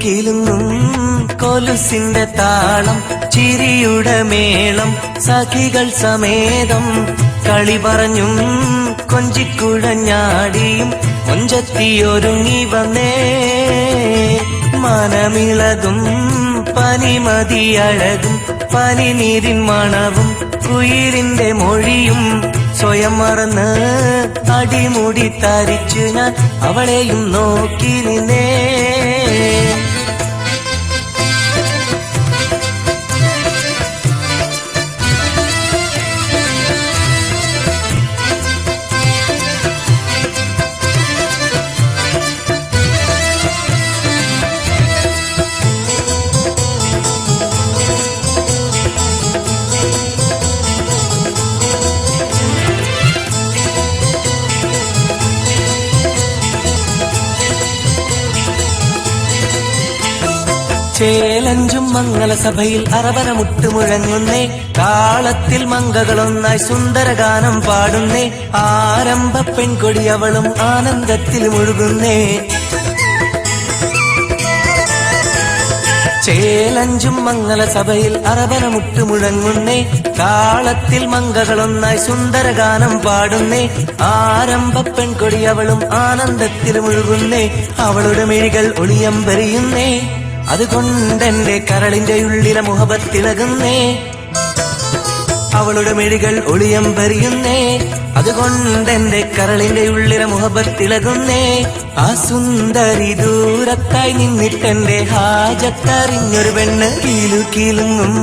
കിലുങ്ങും കൊലുസിന്റെ താളം ചിരിയുടെ മേളം സഖികൾ സമേതം കളി പറഞ്ഞും കൊഞ്ചിക്കുഴഞ്ഞാടിയും കൊഞ്ചത്തിയൊരുങ്ങി വന്നേ മനമിളതും പനിമതിയഴകും പനിനീരിൻ മണവും കുയിലിന്റെ മൊഴിയും സ്വയം മറന്ന് അടിമുടി തരിച്ചു ഞാൻ അവളെയും നോക്കി നിന്നേ ചേലഞ്ചും മംഗളസഭയിൽ അറവന മുട്ടുമുഴങ്ങുന്നേ താളത്തിൽ മംഗകളൊന്നായി സുന്ദരഗാനം പാടുന്നേ ആരംഭ പെൺകൊടി അവളും ആനന്ദത്തിൽ മുഴുകുന്നേ ചേലഞ്ചും മംഗളസഭയിൽ അറവന മുട്ടുമുഴങ്ങുന്നേ താളത്തിൽ മംഗകളൊന്നായി സുന്ദരഗാനം പാടുന്നേ ആരംഭ പെൺകൊടി അവളും ആനന്ദത്തിൽ മുഴുകുന്നേ അവളുടെ മിഴികൾ ഒളിയമ്പെറിയുന്നേ അതുകൊണ്ടെന്റെ കരളിന്റെ ഉള്ളിലെ മുഹബത്തിളകുന്നേ അവളുടെ മിഴികൾ ഒളിയമ്പെറിയുന്നേ അതുകൊണ്ടെന്റെ കരളിന്റെ ഉള്ളിലെ മുഹബത്തിളകുന്നേ ആ സുന്ദരി ദൂരത്തായി നിന്നിട്ടെന്റെ ഹാജത്തറിഞ്ഞൊരു പെണ്ണ് കിലുകിലുങ്ങും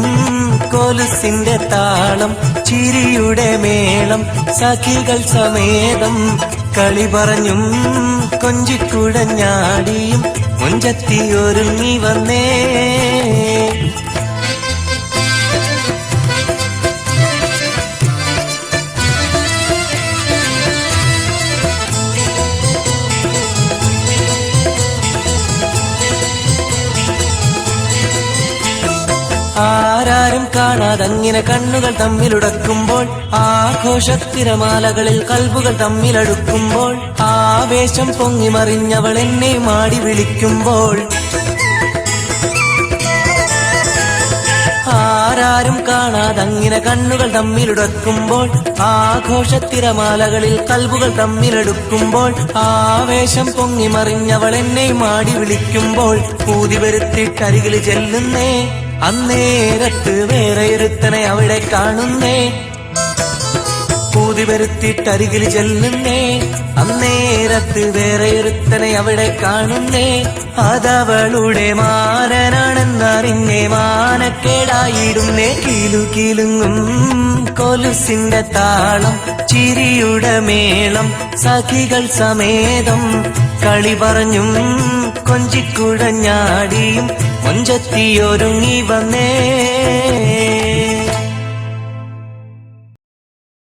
കൊലുസിന്റെ താളം ചിരിയുടെ മേളം സഖികൾ സമേതം കളി പറഞ്ഞും കൊഞ്ചിക്കുഴഞ്ഞാടിയും കൊഞ്ചത്തിയൊരുങ്ങി വന്നേ ആരാരും കാണാതങ്ങനെ കണ്ണുകൾ തമ്മിലുടക്കുമ്പോൾ ആഘോഷത്തിരമാലകളിൽ കൽബുകൾ തമ്മിലടുക്കുമ്പോൾ ആവേശം പൊങ്ങി മറിഞ്ഞവൾ എന്നെ മാടി വിളിക്കുമ്പോൾ ആരാരും കാണാതങ്ങനെ കണ്ണുകൾ തമ്മിലുടക്കുമ്പോൾ ആഘോഷത്തിരമാലകളിൽ കൽബുകൾ തമ്മിലെടുക്കുമ്പോൾ ആവേശം പൊങ്ങി മറിഞ്ഞവൾ എന്നെ മാടി വിളിക്കുമ്പോൾ പൂതി വരുത്തിട്ടരികിൽ ചെല്ലുന്നേ അന്നേരത്ത് വേറെയൊരുത്തനെ അവിടെ കാണുന്നേ പൂതി വരുത്തിട്ടരികിൽ ചെല്ലുന്നേ അന്നേരത്ത് വേറെയൊരുത്തനെ അവിടെ കാണുന്നേ അതവളുടെ മാരനാണെന്നറിഞ്ഞേ മാനക്കേടായിടുന്നേ കിലുകിലുങ്ങും കൊലുസിന്റെ താളം ചിരിയുടെ മേളം സഖികൾ സമേതം കളി പറഞ്ഞും കൊഞ്ചിക്കുഴഞ്ഞാടിയും കൊഞ്ചത്തിയൊരുങ്ങി വന്നേ